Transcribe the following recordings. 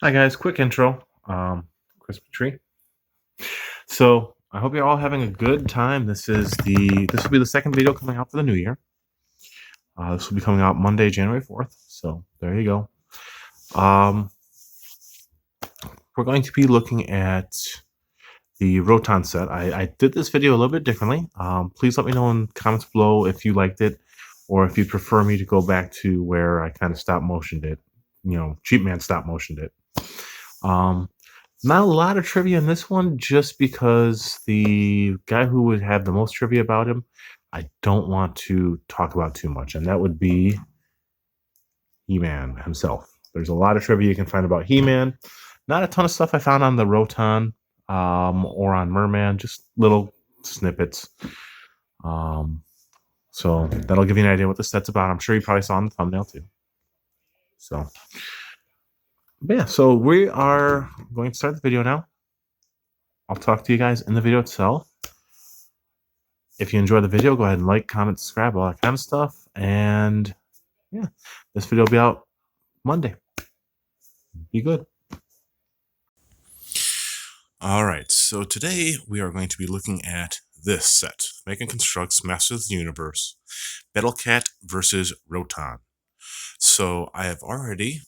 Hi guys, quick intro. Christmas tree. So I hope you're all having a good time. This will be the second video coming out for the new year. This will be coming out Monday, January 4th. So there you go. We're going to be looking at the Roton set. I did this video a little bit differently. Please let me know in the comments below if you liked it, or if you prefer me to go back to where I kind of stop motioned it. Cheap man stop motioned it. Um, Not a lot of trivia in this one, just because the guy who would have the most trivia about him, I don't want to talk about too much, and that would be He-Man himself. There's a lot of trivia you can find about He-Man. Not a ton of stuff I found on the Roton or on Merman, just little snippets. Um, so that'll give you an idea what the set's about. I'm sure you probably saw in the thumbnail too. So, but yeah, so we are going to start the video now. I'll talk to you guys in the video itself. If you enjoy the video, go ahead and like, comment, subscribe, all that kind of stuff. And yeah, this video will be out Monday. Be good. All right, so today we are going to be looking at this set, Megaconstrux Masters of the Universe, Battlecat versus Roton. So I have already,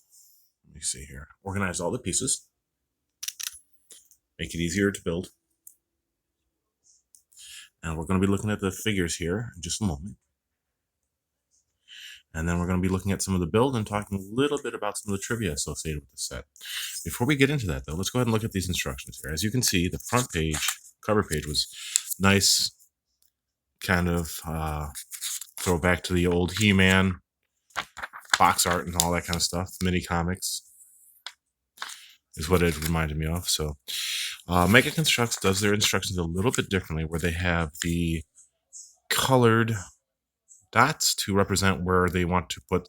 let me see here, organized all the pieces. Make it easier to build. And we're going to be looking at the figures here in just a moment. And then we're going to be looking at some of the build and talking a little bit about some of the trivia associated with the set. Before we get into that, though, let's go ahead and look at these instructions here. As you can see, the front page, cover page, was nice, kind of throw back to the old He-Man box art and all that kind of stuff. Mini comics is what it reminded me of. So Megaconstrux does their instructions a little bit differently, where they have the colored dots to represent where they want to put,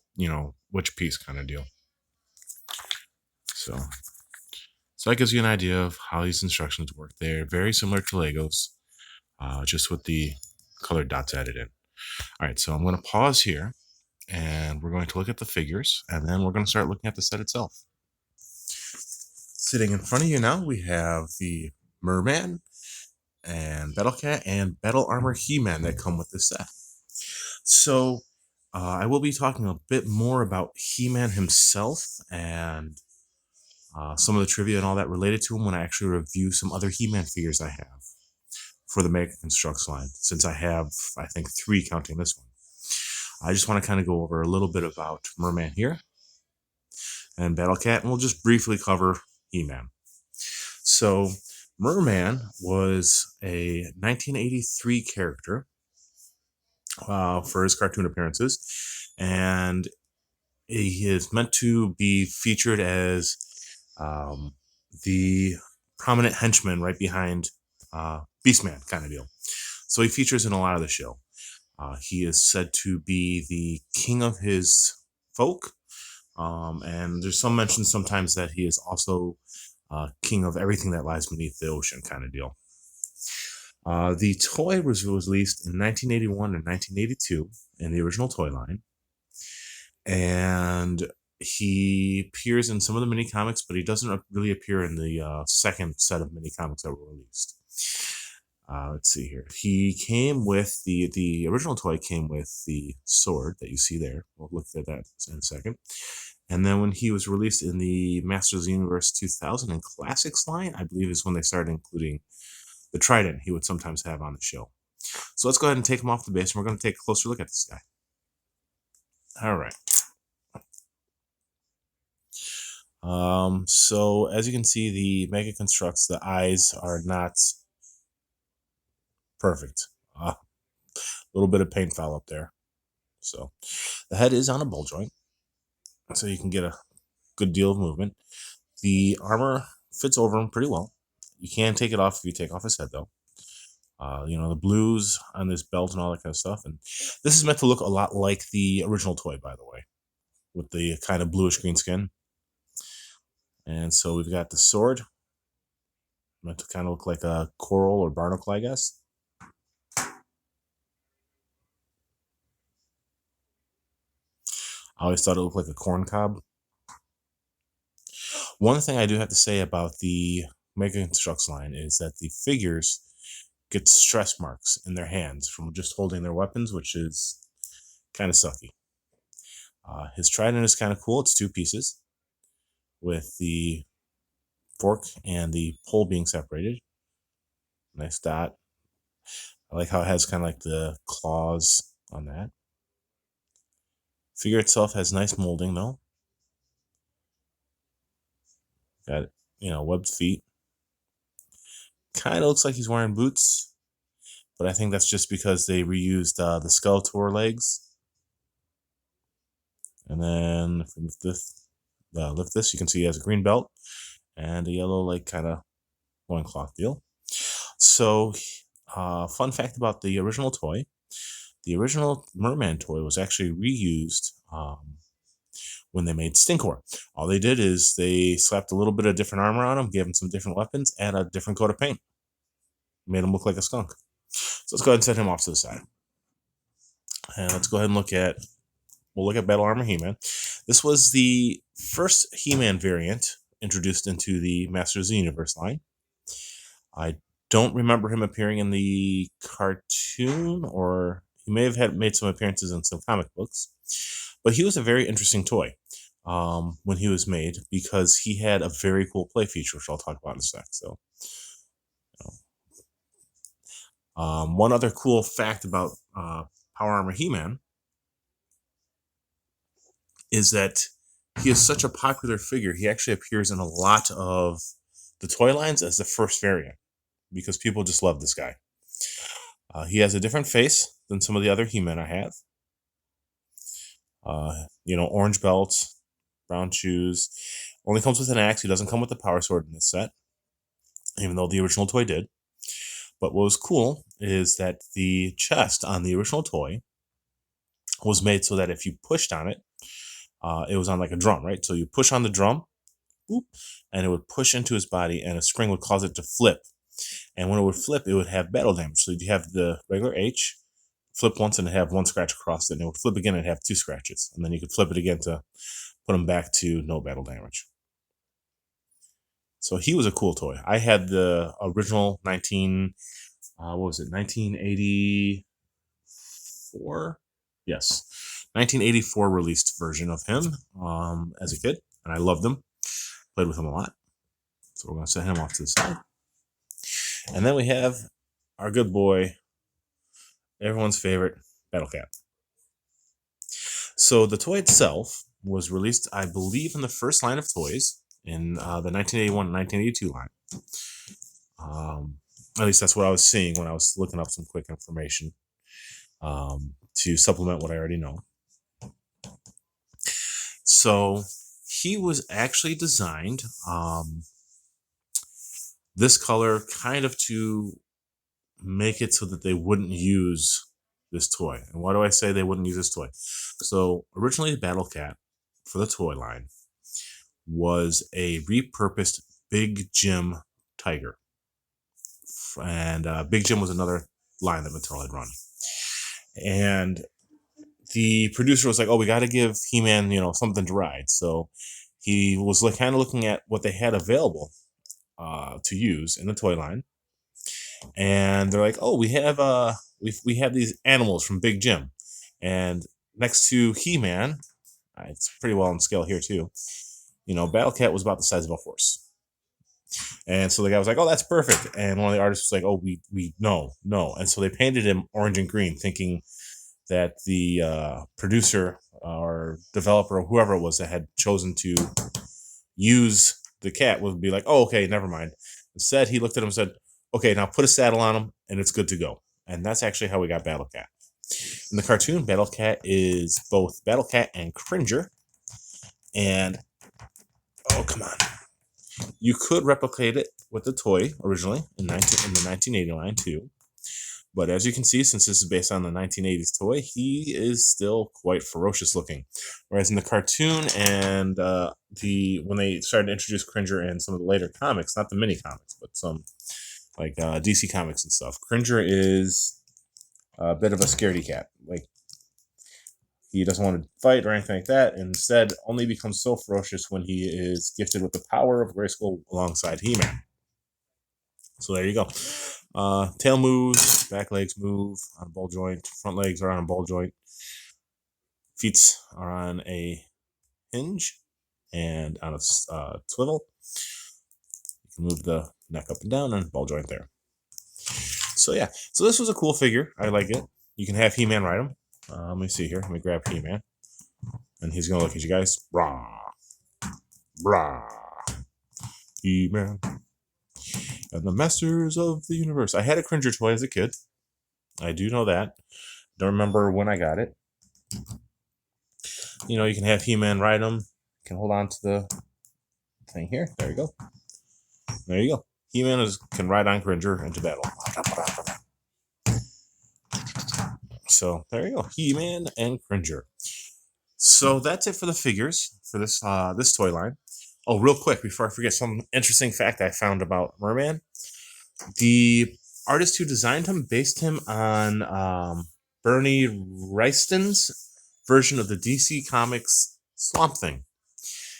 which piece kind of deal. So that gives you an idea of how these instructions work. They're very similar to Legos, just with the colored dots added in. All right, so I'm going to pause here, and we're going to look at the figures, and then we're going to start looking at the set itself. Sitting in front of you now, we have the Merman and Battlecat and Battle Armor He-Man that come with this set. So I will be talking a bit more about He-Man himself and some of the trivia and all that related to him when I actually review some other He-Man figures I have for the Megaconstrux line, since I have, I think, 3 counting this one. I just want to kind of go over a little bit about Merman here and Battlecat, and we'll just briefly cover He-Man. So Merman was a 1983 character for his cartoon appearances, and he is meant to be featured as the prominent henchman right behind Beastman kind of deal. So he features in a lot of the show. He is said to be the king of his folk, and there's some mention sometimes that he is also king of everything that lies beneath the ocean kind of deal. The toy was released in 1981 and 1982 in the original toy line, and he appears in some of the mini comics, but he doesn't really appear in the second set of mini comics that were released. Let's see here. He came with the original toy came with the sword that you see there. We'll look at that in a second. And then when he was released in the Masters of the Universe 2000 and Classics line, I believe is when they started including the trident he would sometimes have on the show. So let's go ahead and take him off the base, and we're going to take a closer look at this guy. All right. So as you can see, the Megaconstrux, the eyes are not perfect. A little bit of paint foul up there. So the head is on a ball joint, so you can get a good deal of movement. The armor fits over him pretty well. You can take it off if you take off his head, though. The blues on this belt and all that kind of stuff. And this is meant to look a lot like the original toy, by the way, with the kind of bluish green skin. And so we've got the sword, meant to kind of look like a coral or barnacle, I guess. I always thought it looked like a corn cob. One thing I do have to say about the Megaconstrux line is that the figures get stress marks in their hands from just holding their weapons, which is kind of sucky. His trident is kind of cool. It's 2 pieces with the fork and the pole being separated. Nice dot. I like how it has kind of like the claws on that. Figure itself has nice molding though. Got, webbed feet. Kind of looks like he's wearing boots, but I think that's just because they reused the Skeletor legs. And then if we lift this, you can see he has a green belt and a yellow, like, kind of loincloth deal. So, fun fact about the original toy. The original Merman toy was actually reused when they made Stinkor. All they did is they slapped a little bit of different armor on him, gave him some different weapons, and a different coat of paint. Made him look like a skunk. So let's go ahead and set him off to the side. And let's go ahead and we'll look at Battle Armor He-Man. This was the first He-Man variant introduced into the Masters of the Universe line. I don't remember him appearing in the cartoon, or he may have made some appearances in some comic books. But he was a very interesting toy when he was made, because he had a very cool play feature, which I'll talk about in a sec. So, one other cool fact about Power Armor He-Man is that he is such a popular figure. He actually appears in a lot of the toy lines as the first variant, because people just love this guy. He has a different face than some of the other He-Men I have. Orange belt, brown shoes. Only comes with an axe. He doesn't come with the power sword in this set, even though the original toy did. But what was cool is that the chest on the original toy was made so that if you pushed on it, it was on like a drum, right? So you push on the drum, boop, and it would push into his body, and a spring would cause it to flip. And when it would flip, it would have battle damage. So you have the regular H, flip once and have 1 scratch across it, and it would flip again and have 2 scratches. And then you could flip it again to put him back to no battle damage. So he was a cool toy. I had the original 1984? Yes. 1984 released version of him as a kid, and I loved him. Played with him a lot. So we're going to set him off to the side. And then we have our good boy, everyone's favorite, Battle Cat. So the toy itself was released, I believe, in the first line of toys in the 1981 and 1982 line. At least that's what I was seeing when I was looking up some quick information to supplement what I already know. So he was actually designed this color kind of to make it so that they wouldn't use this toy. And why do I say they wouldn't use this toy? So originally Battle Cat for the toy line was a repurposed Big Jim Tiger. And Big Jim was another line that Mattel had run. And the producer was like, oh, we got to give He-Man, something to ride. So he was kind of looking at what they had available to use in the toy line. And they're like, oh, we have these animals from Big Jim. And next to He-Man, it's pretty well on scale here too, Battle Cat was about the size of a horse. And so the guy was like, oh, that's perfect. And one of the artists was like, oh, we no. And so they painted him orange and green, thinking that the producer or developer or whoever it was that had chosen to use the cat would be like, oh, okay, never mind. Instead, he looked at him and said, okay, now put a saddle on him and it's good to go. And that's actually how we got Battle Cat. In the cartoon, Battle Cat is both Battle Cat and Cringer. And, oh, come on. You could replicate it with the toy originally in the 1980 line too. But as you can see, since this is based on the 1980s toy, he is still quite ferocious looking. Whereas in the cartoon and when they started to introduce Cringer in some of the later comics, not the mini comics, but some like DC comics and stuff, Cringer is a bit of a scaredy cat. Like, He doesn't want to fight or anything like that. Instead, only becomes so ferocious when he is gifted with the power of Grayskull alongside He-Man. So there you go. Tail moves, back legs move on a ball joint, front legs are on a ball joint, feet are on a hinge and on a swivel. You can move the neck up and down and ball joint there. So yeah, so this was a cool figure. I like it. You can have He-Man ride him. Let me see here. Let me grab He-Man. And he's going to look at you guys. Brah. Brah. He-Man. And the Masters of the Universe. I had a Cringer toy as a kid. I do know that. Don't remember when I got it. You know, you can have He-Man ride him. You can hold on to the thing here. There you go. There you go. He-Man can ride on Cringer into battle. So there you go. He-Man and Cringer. So that's it for the figures for this this toy line. Oh, real quick before I forget, some interesting fact I found about Merman. The artist who designed him based him on Bernie Wrightston's version of the DC Comics Swamp Thing.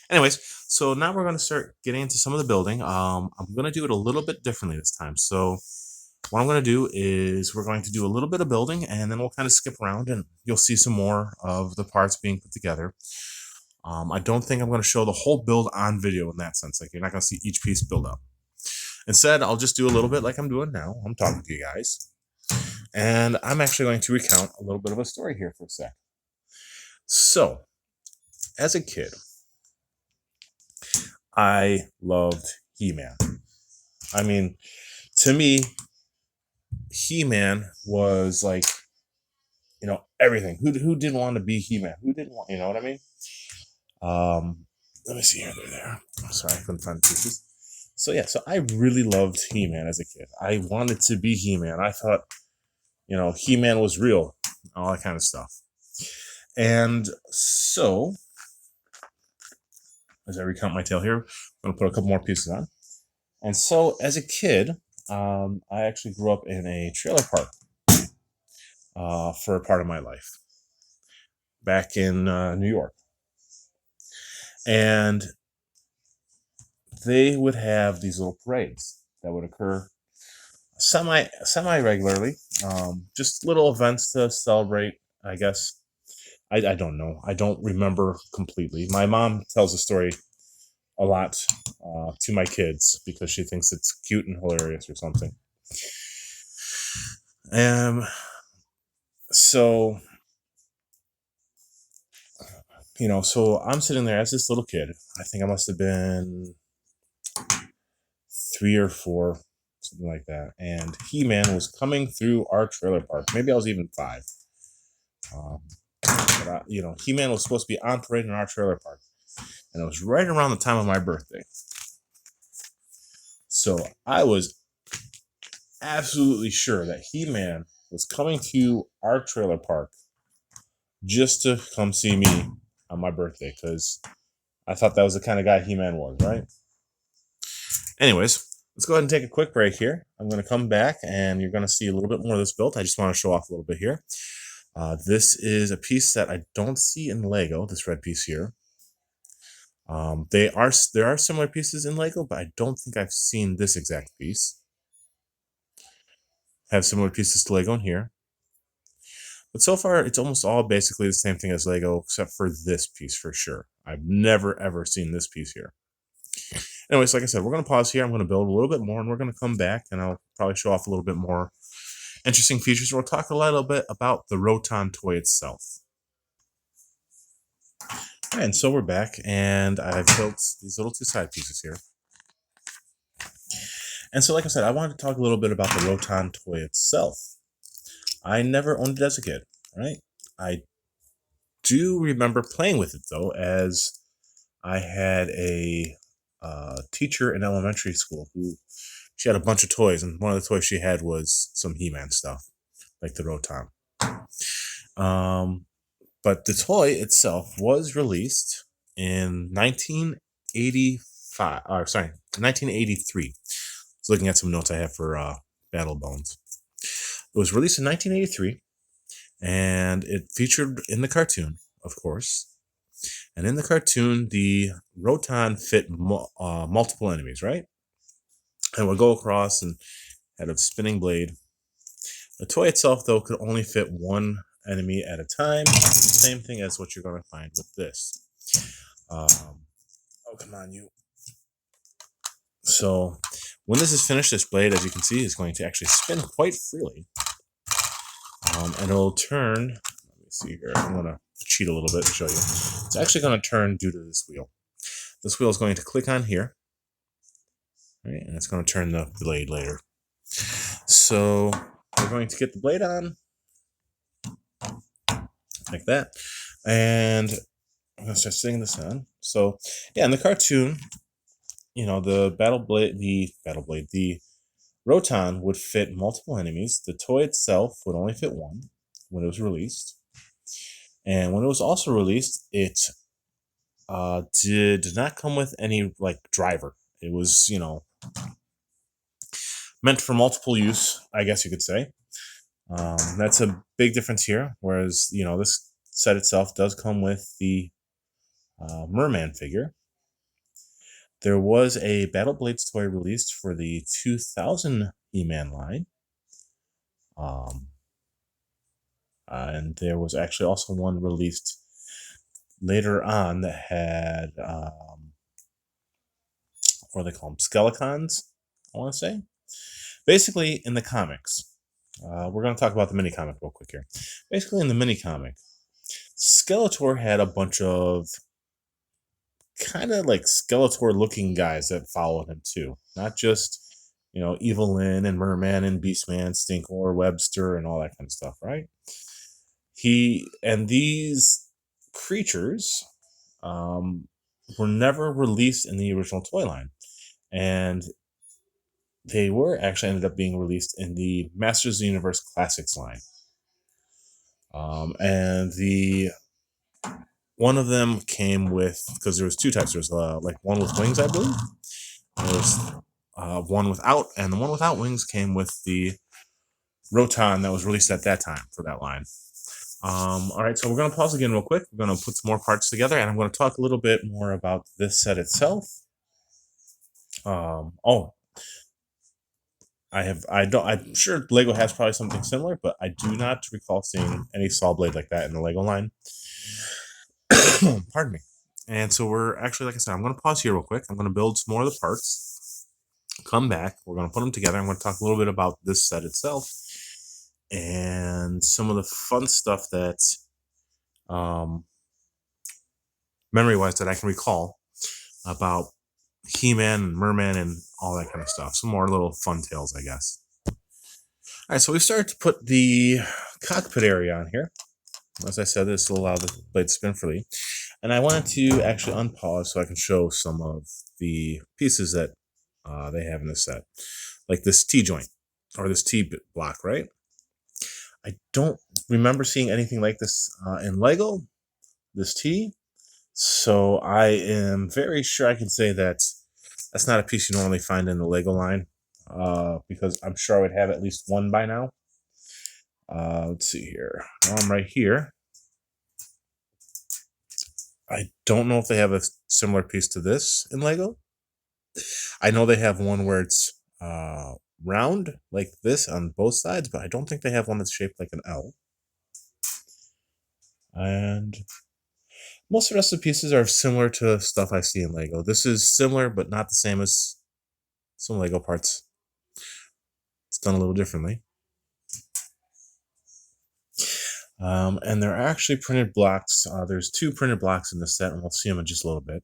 Anyways, so now we're going to start getting into some of the building. I'm going to do it a little bit differently this time. So what I'm going to do is we're going to do a little bit of building, and then we'll kind of skip around, and you'll see some more of the parts being put together. I don't think I'm going to show the whole build on video in that sense. Like, you're not going to see each piece build up. Instead, I'll just do a little bit like I'm doing now. I'm talking to you guys. And I'm actually going to recount a little bit of a story here for a sec. So, as a kid, I loved He-Man. I mean, to me, He-Man was like, you know, everything. Who didn't want to be He-Man? Who didn't want, you know what I mean? Let me see here. They're there. I'm sorry, I couldn't find the pieces. So yeah, so I really loved He-Man as a kid. I wanted to be He-Man. I thought, you know, He-Man was real, all that kind of stuff. And so, as I recount my tale here, I'm going to put a couple more pieces on. And so, as a kid, I actually grew up in a trailer park for a part of my life back in New York. And they would have these little parades that would occur semi regularly, just little events to celebrate, I guess. I don't know. I don't remember completely. My mom tells the story a lot to my kids because she thinks it's cute and hilarious or something. So, you know, so I'm sitting there as this little kid. I think I must have been 3 or 4, something like that. And He-Man was coming through our trailer park. Maybe I was even 5. But you know, He-Man was supposed to be on parade in our trailer park. And it was right around the time of my birthday. So I was absolutely sure that He-Man was coming to our trailer park just to come see me on my birthday, because I thought that was the kind of guy He-Man was, right? Anyways, let's go ahead and take a quick break here. I'm going to come back, and you're going to see a little bit more of this build. I just want to show off a little bit here. This is a piece that I don't see in Lego, this red piece here. There are similar pieces in Lego, but I don't think I've seen this exact piece. Have similar pieces to Lego in here. But so far, it's almost all basically the same thing as Lego, except for this piece for sure. I've never, ever seen this piece here. Anyways, like I said, we're going to pause here. I'm going to build a little bit more, and we're going to come back, and I'll probably show off a little bit more interesting features. We'll talk a little bit about the Roton toy itself. And so we're back, and I've built these little 2 side pieces here. And so, like I said, I wanted to talk a little bit about the Roton toy itself. I never owned it as a kid, right? I do remember playing with it, though, as I had a teacher in elementary school who, she had a bunch of toys, and one of the toys she had was some He-Man stuff, like the Roton. But the toy itself was released in 1983. I was looking at some notes I have for Battle Bones. It was released in 1983, And it featured in the cartoon, of course. And in the cartoon, the Roton fit multiple enemies, right? And would go across and had a spinning blade. The toy itself, though, could only fit one enemy at a time. Same thing as what you're going to find with this. Oh, come on, you. So when this is finished, this blade, as you can see, is going to actually spin quite freely. And it'll turn. Let me see here. I'm going to cheat a little bit to show you. It's actually going to turn due to this wheel. This wheel is going to click on here. Right, and it's going to turn the blade later. So we're going to get the blade on like that, and I'm going to start setting this on. So yeah, in the cartoon, you know, the Roton would fit multiple enemies. The toy itself would only fit one when it was released, and when it was also released, it did not come with any like driver. It was, you know, meant for multiple use, I guess you could say. That's a big difference here. Whereas, you know, this set itself does come with the merman figure. There was a Battle Blades toy released for the 2000 He-Man line. And there was actually also one released later on that had, what do they call them? Skeletons, I want to say. Basically, in the comics, we're going to talk about the mini comic real quick here. Basically, in the mini comic, Skeletor had a bunch of kind of like Skeletor looking guys that followed him too. Not just, you know, Evil Lyn and Merman and Beastman, Stinkor, Webster, and all that kind of stuff, right? These creatures were never released in the original toy line. And they were actually ended up being released in the Masters of the Universe Classics line. And the one of them came with, because there was two types. There's like one with wings, I believe. There's one without, and the one without wings came with the Roton that was released at that time for that line. All right, so we're going to pause again real quick. We're going to put some more parts together, and I'm going to talk a little bit more about this set itself. I'm sure Lego has probably something similar, but I do not recall seeing any saw blade like that in the Lego line. Pardon me. And so we're actually, like I said, I'm going to pause here real quick. I'm going to build some more of the parts, come back. We're going to put them together. I'm going to talk a little bit about this set itself and some of the fun stuff that, memory-wise, that I can recall about He-Man and Merman and all that kind of stuff. Some more little fun tales, I guess. All right, so we started to put the cockpit area on here. As I said, this will allow the blade to spin freely. And I wanted to actually unpause so I can show some of the pieces that they have in this set. Like this T-joint, or this T-block, right? I don't remember seeing anything like this in Lego, this T. So I am very sure I can say that that's not a piece you normally find in the Lego line, because I'm sure I would have at least one by now. Let's see here. Now I'm right here. I don't know if they have a similar piece to this in Lego. I know they have one where it's round like this on both sides, but I don't think they have one that's shaped like an L. And most of the rest of the pieces are similar to stuff I see in Lego. This is similar, but not the same as some Lego parts. It's done a little differently. And there are actually printed blocks. There's two printed blocks in this set, and we'll see them in just a little bit.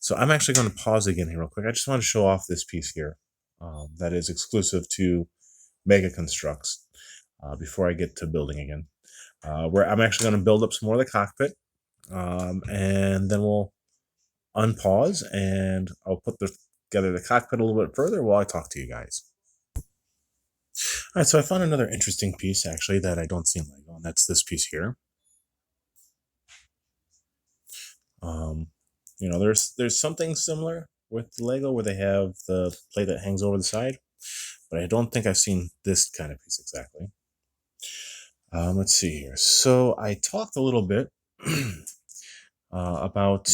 So I'm actually going to pause again here real quick. I just want to show off this piece here that is exclusive to Megaconstrux before I get to building again. Where I'm actually going to build up some more of the cockpit, and then we'll unpause, and I'll put together the cockpit a little bit further while I talk to you guys. All right, so I found another interesting piece, actually, that I don't see in Lego, and that's this piece here. You know, there's something similar with Lego where they have the plate that hangs over the side, but I don't think I've seen this kind of piece exactly. Let's see here. So I talked a little bit about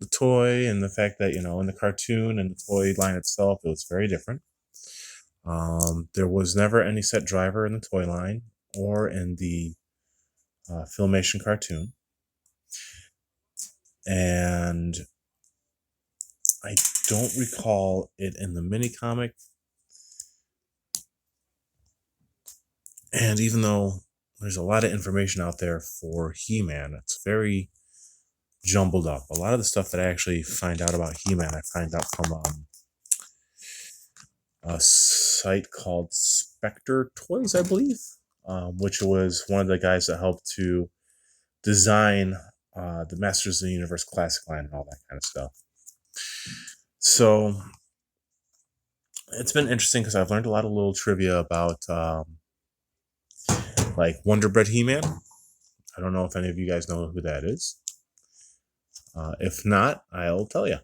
the toy and the fact that, in the cartoon and the toy line itself, it was very different. There was never any set driver in the toy line or in the Filmation cartoon. And I don't recall it in the mini comic. And even though there's a lot of information out there for He-Man, it's very jumbled up. A lot of the stuff that I actually find out about He-Man, I find out from a site called Spectre Toys, I believe, which was one of the guys that helped to design the Masters of the Universe classic line and all that kind of stuff. So it's been interesting because I've learned a lot of little trivia about like Wonder Bread He-Man. I don't know if any of you guys know who that is. If not, I'll tell you.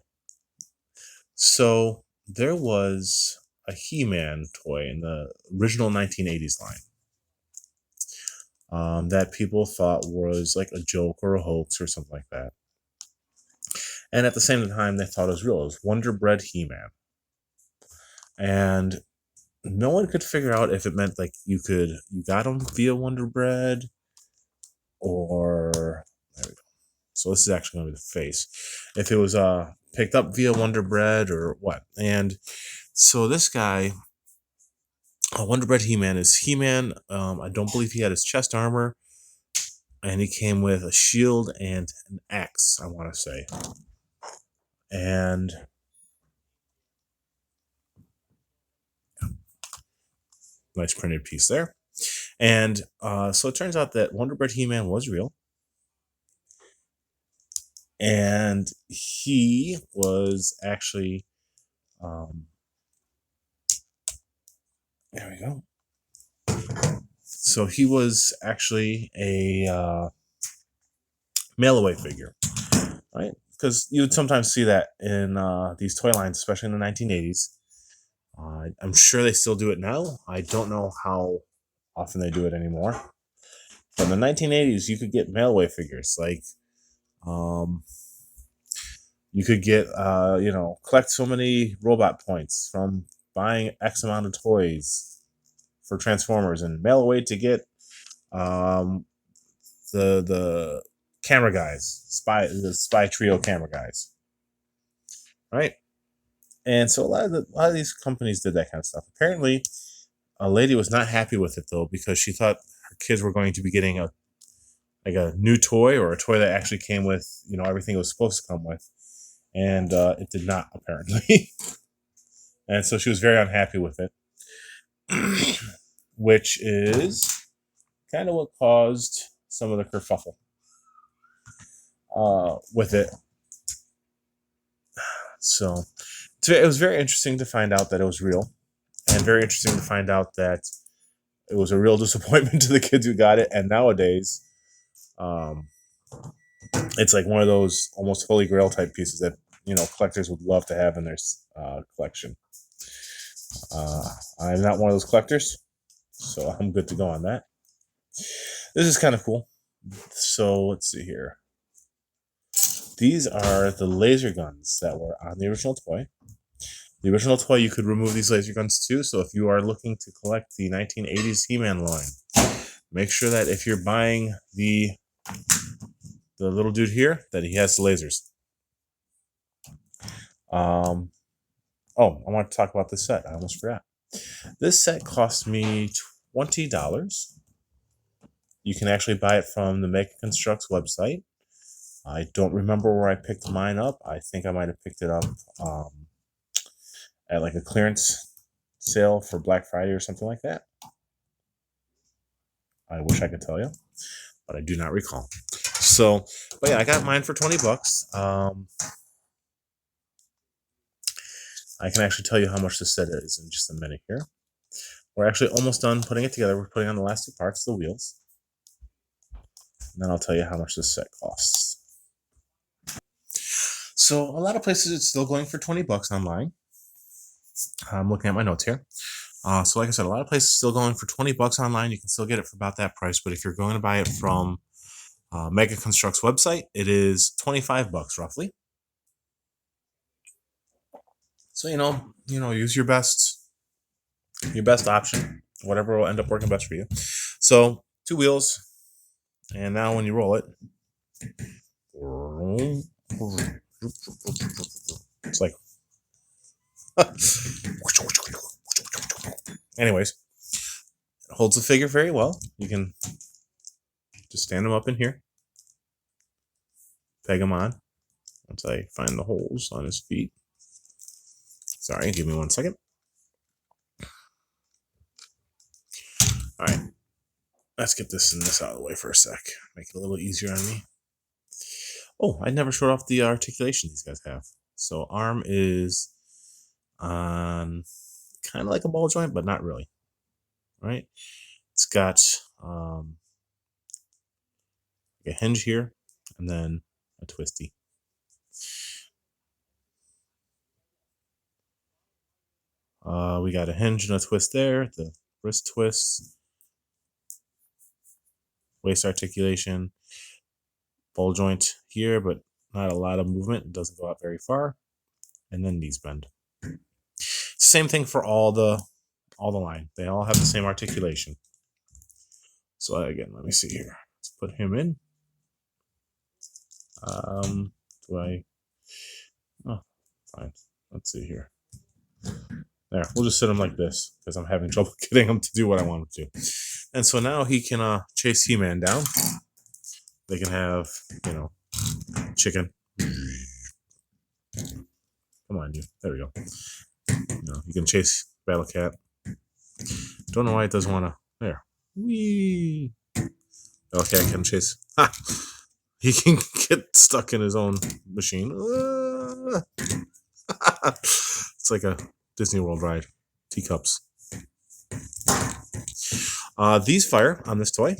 So there was a He-Man toy in the original 1980s line that people thought was like a joke or a hoax or something like that. And at the same time, they thought it was real. It was Wonder Bread He-Man. And no one could figure out if it meant like you got them via Wonder Bread or, there we go. So this is actually going to be the face. If it was picked up via Wonder Bread or what. And so this guy, Wonder Bread He-Man, is He-Man. I don't believe he had his chest armor. And he came with a shield and an axe, I want to say. And nice printed piece there. And so it turns out that Wonder Bread He-Man was real. And he was actually, there we go. So he was actually a mail-away figure, right? Because you would sometimes see that in these toy lines, especially in the 1980s. I'm sure they still do it now. I don't know how often they do it anymore. But in the 1980s, you could get mail-away figures. Like, you could get, collect so many robot points from buying X amount of toys for Transformers and mail away to get the camera guys, the spy trio camera guys, right? And so a lot of these companies did that kind of stuff. Apparently, a lady was not happy with it though because she thought her kids were going to be getting a new toy or a toy that actually came with everything it was supposed to come with, and it did not apparently. And so she was very unhappy with it, which is kind of what caused some of the kerfuffle with it. So it was very interesting to find out that it was real, and very interesting to find out that it was a real disappointment to the kids who got it. And nowadays, it's like one of those almost holy grail type pieces that collectors would love to have in their collection. I'm not one of those collectors, so I'm good to go on that. This is kind of cool. So let's see here. These are the laser guns that were on the original toy. The original toy, you could remove these laser guns too. So if you are looking to collect the 1980s He-Man line, make sure that if you're buying the little dude here, that he has the lasers. Oh, I want to talk about this set. I almost forgot. This set cost me $20. You can actually buy it from the Megaconstrux website. I don't remember where I picked mine up. I think I might have picked it up at like a clearance sale for Black Friday or something like that. I wish I could tell you, but I do not recall. So, but yeah, I got mine for $20. I can actually tell you how much this set is in just a minute here. We're actually almost done putting it together. We're putting on the last two parts, the wheels. And then I'll tell you how much this set costs. So a lot of places it's still going for $20 online. I'm looking at my notes here. So like I said, a lot of places still going for 20 bucks online. You can still get it for about that price. But if you're going to buy it from Megaconstrux website, it is 25 bucks roughly. So use your best option, whatever will end up working best for you. So 2 wheels, and now when you roll it, it's like anyways, it holds the figure very well. You can just stand them up in here, peg them on once I find the holes on his feet. Sorry, give me 1 second. All right, let's get this out of the way for a sec. Make it a little easier on me. Oh, I never showed off the articulation these guys have. So arm is on kind of like a ball joint, but not really. Right? It's got a hinge here and then a twisty. We got a hinge and a twist there, the wrist twist, waist articulation, ball joint here, but not a lot of movement. It doesn't go out very far. And then knees bend. Same thing for all the line. They all have the same articulation. So again, let me see here. Let's put him in. Oh, fine. Let's see here. There, we'll just sit him like this because I'm having trouble getting him to do what I want him to. And so now he can chase He-Man down. They can have, chicken. Come on, you. There we go. You can chase Battle Cat. Don't know why it doesn't want to. There. Whee! Battle Cat can chase. Ha! He can get stuck in his own machine. It's like a Disney World ride. Teacups. These fire on this toy.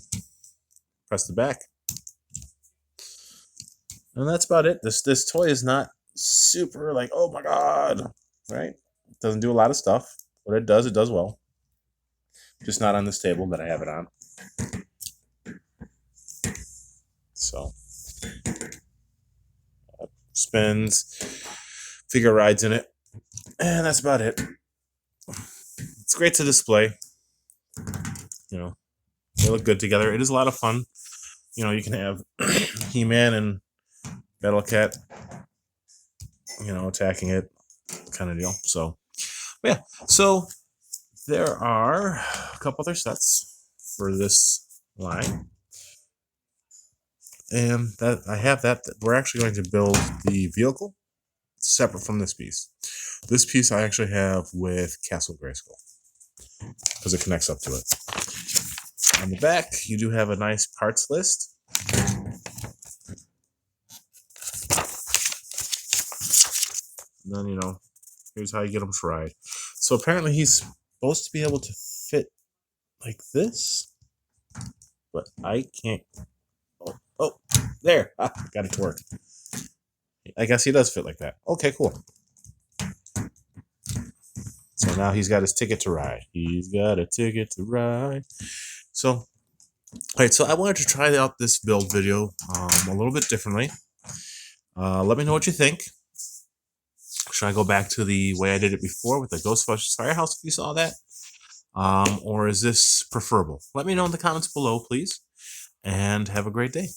Press the back. And that's about it. This toy is not super like, oh my god, right? It doesn't do a lot of stuff. What it does well. Just not on this table that I have it on. So spins, figure rides in it, and that's about it. It's great to display. They look good together. It is a lot of fun. You can have He-Man and Battle Cat, attacking it, kind of deal. So, yeah. So there are a couple other sets for this line, and that I have that we're actually going to build the vehicle separate from this piece. This piece I actually have with Castle Grayskull because it connects up to it. On the back, you do have a nice parts list. And then, here's how you get them to ride. So apparently he's supposed to be able to fit like this, but I can't. Oh, there. Got it to work. I guess he does fit like that. Okay, cool. So now he's got his ticket to ride. He's got a ticket to ride. So, all right, so I wanted to try out this build video a little bit differently. Let me know what you think. Should I go back to the way I did it before with the Ghostbusters Firehouse if you saw that? Or is this preferable? Let me know in the comments below, please. And have a great day.